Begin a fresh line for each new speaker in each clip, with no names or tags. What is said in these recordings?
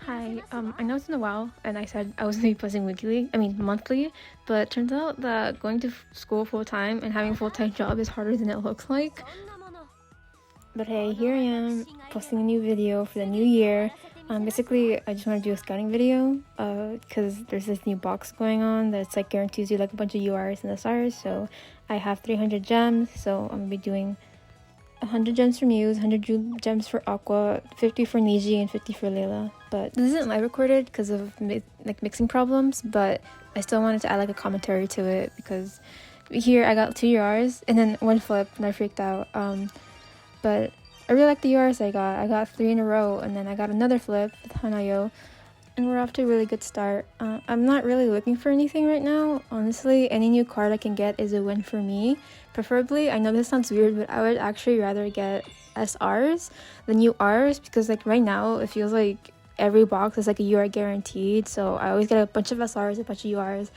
Hi, I know it's been a while, and I said I was gonna be posting monthly, but it turns out that going to school full time and having a full time job is harder than it looks like. But hey, here I am posting a new video for the new year. Basically, I just want to do a scouting video, because there's this new box going on that's like guarantees you like a bunch of URs and SRs. So I have 300 gems, so I'm gonna be doing 100 gems for Muse, 100 gems for Aqua, 50 for Niji, and 50 for Layla. But this isn't live recorded because of mixing problems, but I still wanted to add like a commentary to it because here I got 2 URs and then one flip and I freaked out. But I really like the URs I got. I got 3 in a row and then I got another flip with Hanayo. And we're off to a really good start. I'm not really looking for anything right now. Honestly, any new card I can get is a win for me. Preferably, I know this sounds weird, but I would actually rather get SRs than URs because like right now, it feels like every box is like a UR guaranteed. So I always get a bunch of SRs, a bunch of URs.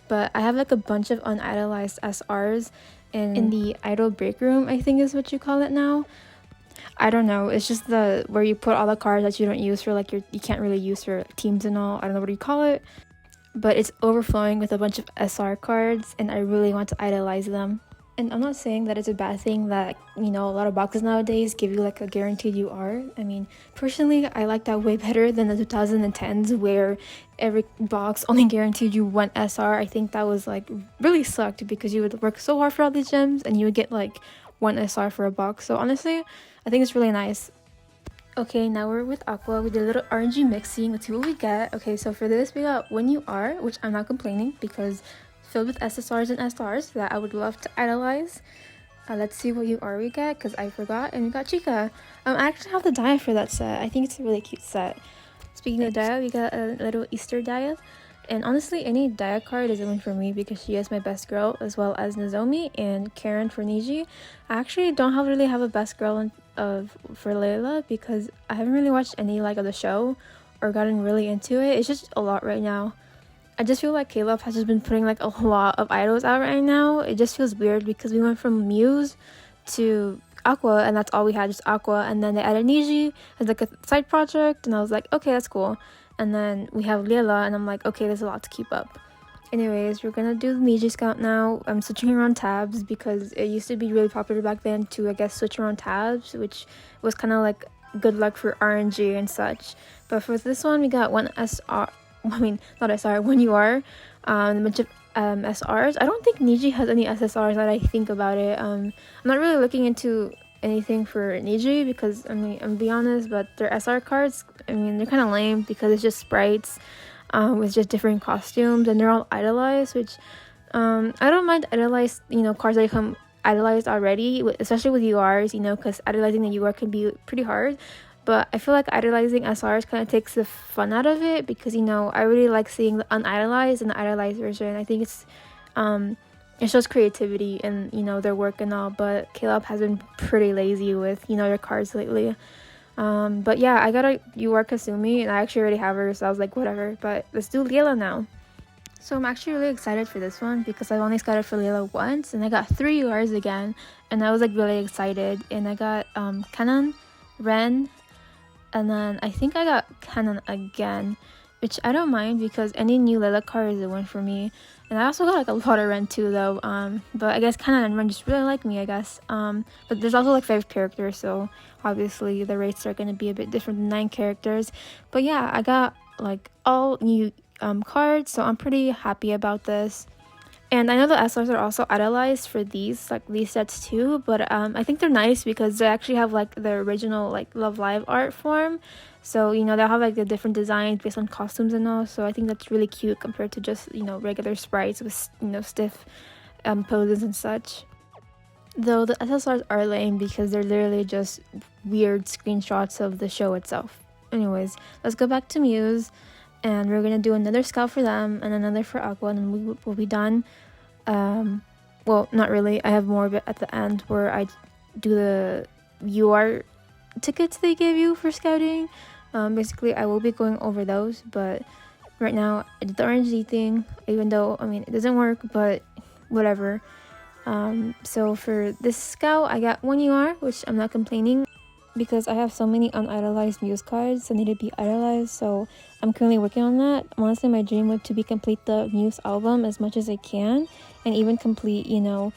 But I have like a bunch of unidolized SRs in the idle break room, I think is what you call it now. I don't know, it's just the where you put all the cards that you don't use for like you can't really use for teams and all. I don't know what you call it, but it's overflowing with a bunch of SR cards and I really want to idolize them. And I'm not saying that it's a bad thing that, you know, a lot of boxes nowadays give you like a guaranteed UR. I mean, personally, I like that way better than the 2010s where every box only guaranteed you one SR. I think that was like really sucked because you would work so hard for all these gems and you would get like one SR for a box. So honestly, I think it's really nice. Okay, now we're with Aqua. We did a little RNG mixing. Let's see what we get. Okay, so for this, we got one UR, which I'm not complaining because filled with SSRs and SRs that I would love to idolize. Let's see what UR we get because I forgot. And we got Chica. I actually have the dia for that set. I think it's a really cute set. Speaking of dia, we got a little Easter dia. And honestly, any dia card is a win for me because she is my best girl, as well as Nozomi and Karen for Niji. I actually don't really have a best girl for Layla because I haven't really watched any like of the show or gotten really into it. It's just a lot right now. I just feel like Caleb has just been putting like a lot of idols out right now. It just feels weird because we went from Muse to Aqua and that's all we had, just Aqua, and then they added Niji as like a side project and I was like, okay, that's cool. And then we have Layla and I'm like, okay, there's a lot to keep up. Anyways, we're gonna do the Niji scout now. I'm switching around tabs because it used to be really popular back then to, I guess, switch around tabs, which was kind of like good luck for RNG and such. But for this one, we got one SR, not SR, one UR, a bunch of SRs. I don't think Niji has any SSRs that I think about it. I'm not really looking into anything for Niji because, I mean, I'm be honest, but their SR cards, I mean, they're kind of lame because it's just sprites with just different costumes and they're all idolized, which I don't mind idolized, you know, cards that come idolized already, especially with URs, you know, because idolizing the UR can be pretty hard. But I feel like idolizing SRs kind of takes the fun out of it because, you know, I really like seeing the unidolized and the idolized version. I think it's it shows creativity and, you know, their work and all, but Caleb has been pretty lazy with, you know, their cards lately. But yeah, I got a UR Kasumi and I actually already have her, so I was like, whatever. But let's do Layla now. So I'm actually really excited for this one because I've only scouted for Layla once and I got 3 URs again and I was like really excited. And I got Kanan, Ren, and then I think I got Kanan again, which I don't mind because any new Layla card is a win for me. And I also got like a lot of Ren too though, but I guess Kanan and Ren just really like me, I guess. But there's also like 5 characters, so obviously the rates are going to be a bit different than 9 characters. But yeah, I got like all new cards, so I'm pretty happy about this. And I know the SRs are also idolized for these sets too, but I think they're nice because they actually have like the original like Love Live art form. So, you know, they'll have like the different designs based on costumes and all. So I think that's really cute compared to just, you know, regular sprites with, you know, stiff poses and such. Though the SSRs are lame because they're literally just weird screenshots of the show itself. Anyways, let's go back to Muse. And we're going to do another scout for them and another for Aqua and then we'll be done. Well, not really. I have more of it at the end where I do the UR tickets they give you for scouting. Basically, I will be going over those, but right now I did the RNG thing, even though, I mean, it doesn't work, but whatever. So for this scout, I got 1 UR, which I'm not complaining. because I have so many unidolized Muse cards that need to be idolized, so I'm currently working on that. Honestly, my dream would to be complete the Muse album as much as I can, and even complete, you know,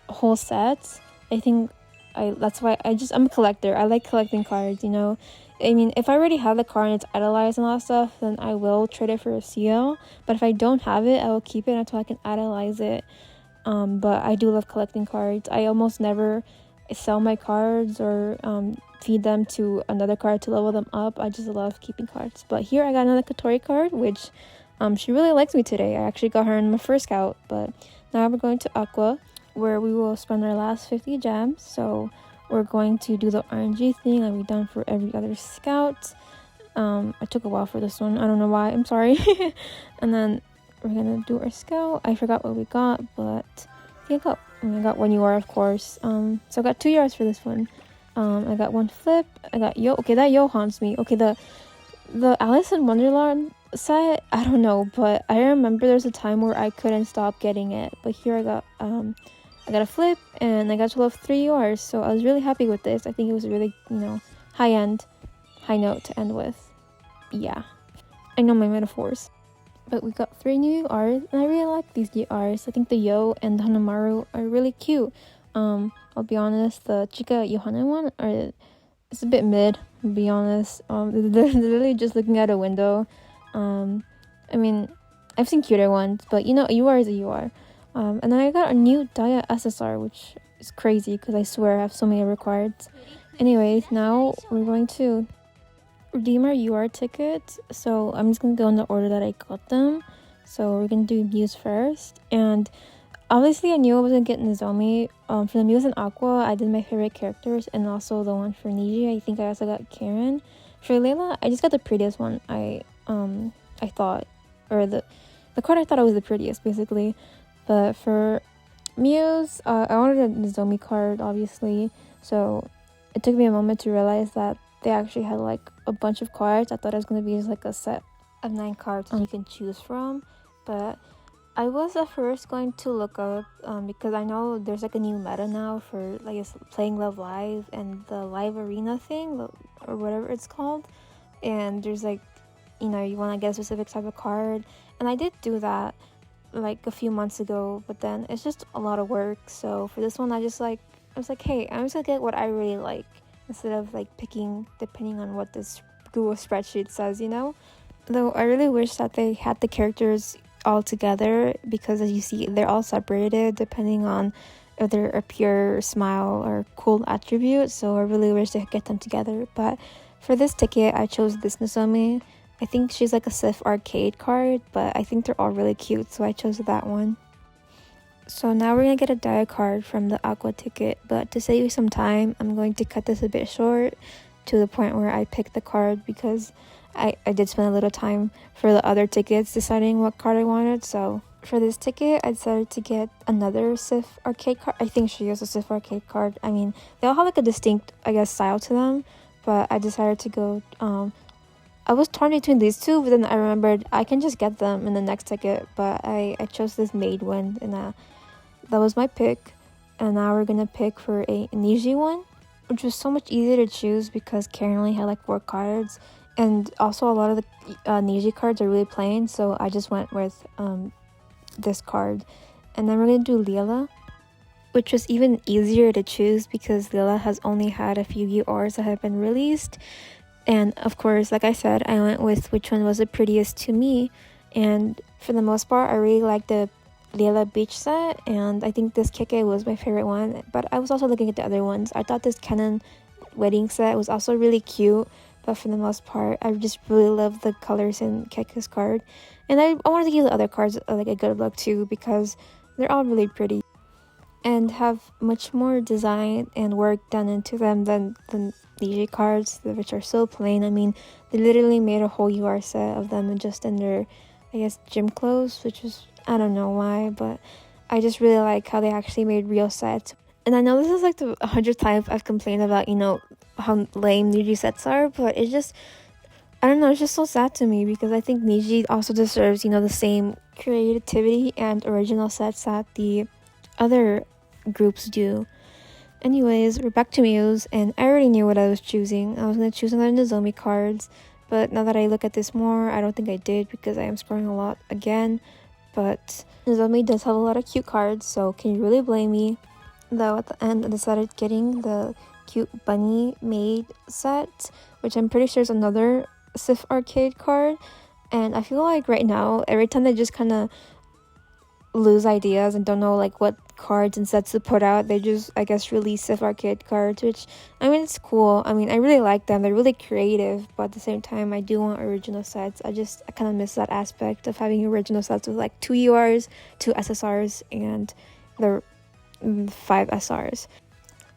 whole sets. I think that's why I'm a collector. I like collecting cards, you know. I mean, if I already have the card and it's idolized and all that stuff, then I will trade it for a CL. But if I don't have it, I will keep it until I can idolize it. But I do love collecting cards. I almost never sell my cards or feed them to another card to level them up. I just love keeping cards. But here I got another Katori card, which she really likes me today. I actually got her in my first scout. But now we're going to Aqua, where we will spend our last 50 gems. So we're going to do the RNG thing like we've done for every other scout. I took a while for this one. I don't know why. I'm sorry. And then we're gonna do our scout. I forgot what we got, but I got one UR, of course. So I got 2 URs for this one. I got one flip. I got Yo. Okay, that Yo haunts me. Okay, the Alice in Wonderland set, I don't know, but I remember there's a time where I couldn't stop getting it. But here I got a flip, and I got to level 3 URs, so I was really happy with this. I think it was a really, you know, high note to end with. Yeah, I know my metaphors. But we got 3 new URs, and I really like these URs. I think the Yo and the Hanamaru are really cute. I'll be honest, the Chika Yohana one it's a bit mid, to be honest. They're literally just looking at a window. I mean, I've seen cuter ones, but you know, UR is a UR. And then I got a new Daya SSR, which is crazy because I swear I have so many required. Anyways, now we're going to redeem our UR tickets. So I'm just gonna go in the order that I got them. So we're gonna do Muse first, and obviously I knew I was gonna get Nozomi. For the Muse and Aqua, I did my favorite characters, and also the one for Niji, I think I also got Karen. For Layla, I just got the prettiest one. I thought, or the card I thought it was the prettiest, basically. But for Muse, I wanted a Nozomi card, obviously. So it took me a moment to realize that they actually had like a bunch of cards. I thought it was going to be just like a set of 9 cards you can choose from. But I was at first going to look up because I know there's like a new meta now for like playing Love Live and the live arena thing or whatever it's called. And there's like, you know, you want to get a specific type of card. And I did do that like a few months ago, but then it's just a lot of work. So for this one, I was like, hey, I'm just gonna get what I really like instead of like picking depending on what this Google spreadsheet says, you know. Though I really wish that they had the characters all together, because as you see, they're all separated depending on if they're a pure smile or cool attribute. So I really wish they could get them together. But for this ticket, I chose this Nozomi. I think she's like a llsif arcade card, but I think they're all really cute, so I chose that one. So now we're gonna get a Dia card from the Aqua ticket, but to save you some time, I'm going to cut this a bit short to the point where I picked the card, because I did spend a little time for the other tickets deciding what card I wanted. So for this ticket, I decided to get another llsif arcade card. I think she is a llsif arcade card. I mean, they all have like a distinct, I guess, style to them, but I decided to go I was torn between these two, but then I remembered I can just get them in the next ticket. But I chose this Maid one, and that was my pick. And now we're gonna pick for a Niji one, which was so much easier to choose because Karen only had like 4 cards, and also a lot of the Niji cards are really plain. So I just went with this card. And then we're gonna do Leela, which was even easier to choose because Leela has only had a few URs that have been released. And of course, like I said, I went with which one was the prettiest to me. And for the most part, I really liked the Leela Beach set. And I think this Keke was my favorite one. But I was also looking at the other ones. I thought this Kennen wedding set was also really cute. But for the most part, I just really love the colors in Keke's card. And I wanted to give the other cards like a good look too, because they're all really pretty and have much more design and work done into them than the Niji cards, which are so plain. I mean, they literally made a whole UR set of them just in their, I guess, gym clothes, which is, I don't know why, but I just really like how they actually made real sets. And I know this is like the 100th time I've complained about, you know, how lame Niji sets are, but it's just, I don't know, it's just so sad to me because I think Niji also deserves, you know, the same creativity and original sets that the other groups do. Anyways, we're back to Muse, and I already knew what I was choosing. I was going to choose another Nozomi cards, but now that I look at this more, I don't think I did because I am scoring a lot again. But Nozomi does have a lot of cute cards, so can you really blame me? Though at the end I decided getting the cute bunny maid set, which I'm pretty sure is another llsif arcade card. And I feel like right now, every time they just kind of lose ideas and don't know like what cards and sets to put out, they just, I guess, release llsif arcade cards, which, I mean, it's cool. I mean, I really like them. They're really creative, but at the same time, I do want original sets. I kind of miss that aspect of having original sets with like 2 URs, 2 SSRs, and the 5 SRs.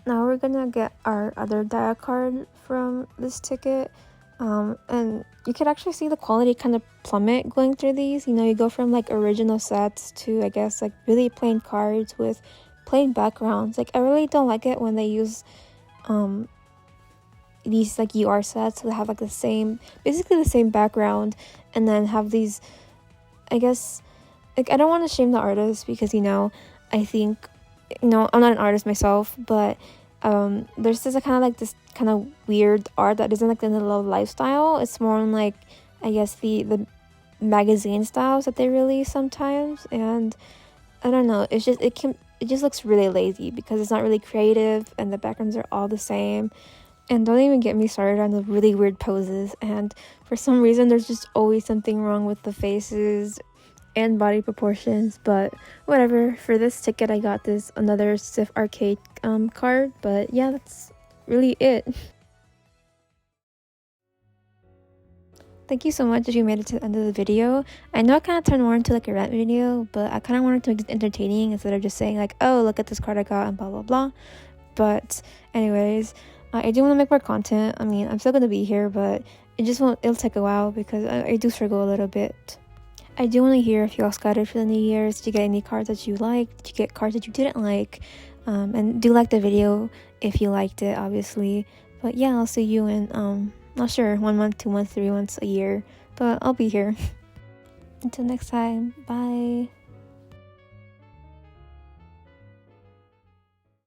Now we're gonna get our other dia card from this ticket. And you could actually see the quality kind of plummet going through these. You know, you go from like original sets to, I guess, like really plain cards with plain backgrounds. Like, I really don't like it when they use these like UR sets that have like basically the same background, and then have these, I guess, like, I don't want to shame the artist because, you know, I think, you know, I'm not an artist myself, but there's this kind of weird art that isn't like in the love lifestyle. It's more on like, I guess, the magazine styles that they release sometimes, and I don't know, it just looks really lazy because it's not really creative and the backgrounds are all the same. And don't even get me started on the really weird poses, and for some reason there's just always something wrong with the faces and body proportions, but whatever. For this ticket I got another llsif arcade card, but yeah, that's really it. Thank you so much if you made it to the end of the video. I know I kind of turned more into like a rant video, but I kind of wanted to make it entertaining instead of just saying like, oh, look at this card I got and blah blah blah. But anyways, I do want to make more content. I mean, I'm still gonna be here, but it'll take a while because I do struggle a little bit. I do want to hear if you all scouted for the New Year's. Did you get any cards that you liked? Did you get cards that you didn't like? And do like the video if you liked it, obviously. But yeah, I'll see you in, not sure, 1 month, 2 months, 3 months, a year. But I'll be here. Until next time, bye.